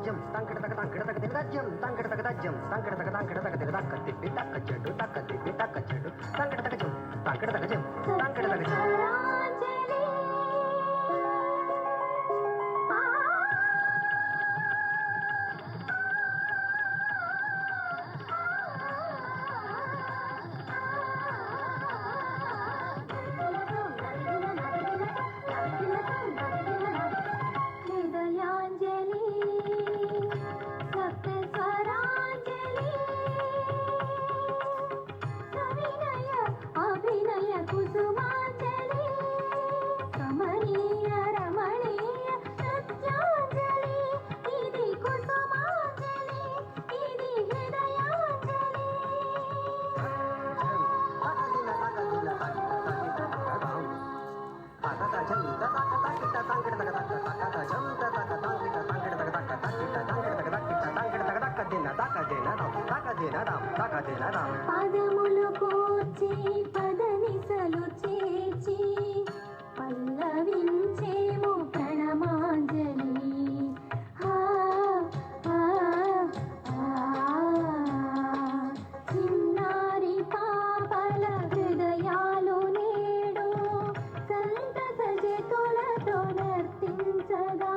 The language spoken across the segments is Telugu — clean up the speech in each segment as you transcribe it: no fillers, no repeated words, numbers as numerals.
జం తంకడ తక దినజం తంకడ తక జం తంకడ తక దిన తక్క తిప్పి తక్క చెడు తంకడ తక జం తంకడ తక జం పదములు కూర్చి పదనిసలు చేర్చి పల్లవించేము ప్రణమాంజలి చిన్నారి పాపల హృదయాలు నేడు సంతస జతులతో నర్తించగా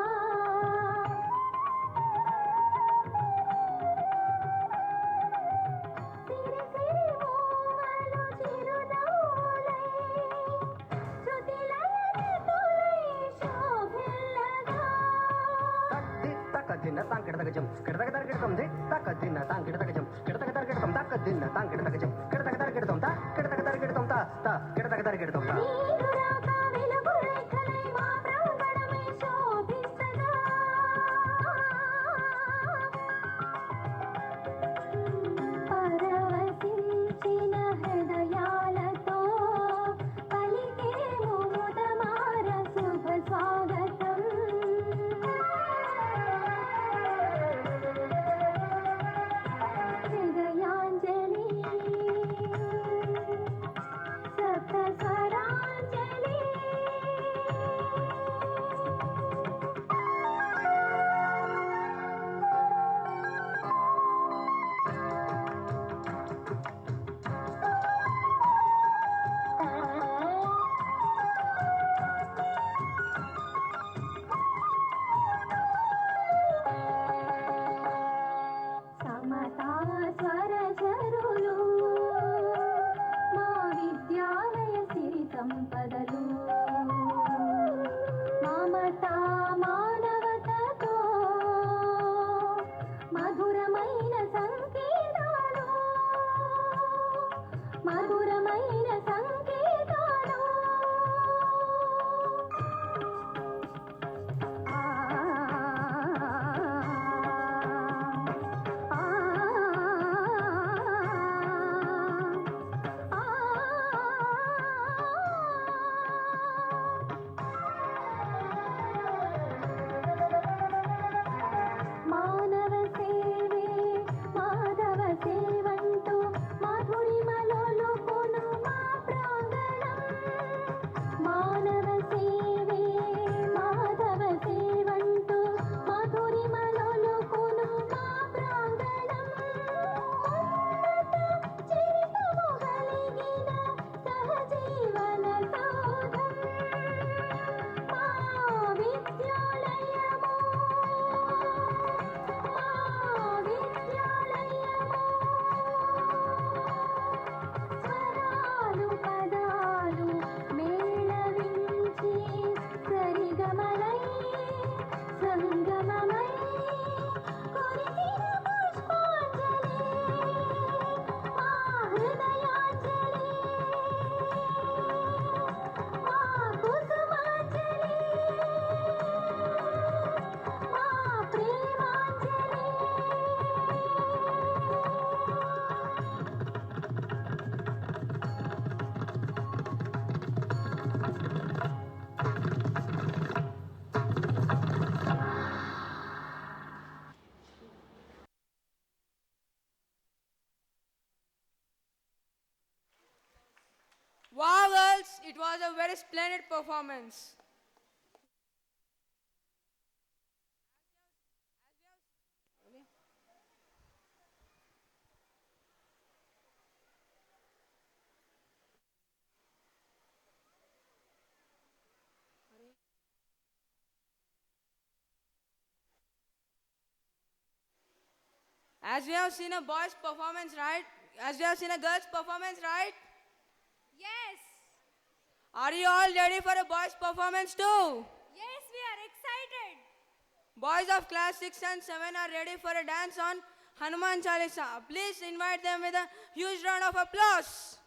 దిన తాంకిడ తగజం కిడతక తరగడం ది తక దిన తాంకిడ తగజం కిడతక తరగడం తక దిన తాంకిడ తగజం కిడతక తరగడం తా కిడతక తరగడం తా తా కిడతక తరగడం తా పరవశించిన హృదయాలతో పలికేము ముదమార శుభ స్వాగతం హృదయాంజలి సప్త స్వరాంజలి సమతా స్వరచరులు మా విద్యాలయ సిరి సంపదలు మమతా మానవతతో మధురమైన సంకేతాలు మధురమైన సంకేతాలు మానవ సేవే మాధవ సేవంటూ మధురిమలొలుకును మా ప్రాంగణం మానవ సేవే మాధవ సేవంటూ మధురిమలొలుకును మా ప్రాంగణం ఉన్నత చరితము కలిగిన సహజీవన సౌధం మా విద్యాలయము స్వరాలు పదాలు మేళవించి సరిగమలై సంగమమై కొరికిన పుష్పాంజలి మా హృదయాంజలి మా కుసుమాంజలి మా Premanjali Wow, girls, it was a very splendid performance. As we have seen a boys' performance, right? As we have seen a girls' performance, right? Yes. Are you all ready for a boys' performance too? Yes, we are excited. Boys of class 6 and 7 are ready for a dance on Hanuman Chalisa. Please invite them with a huge round of applause.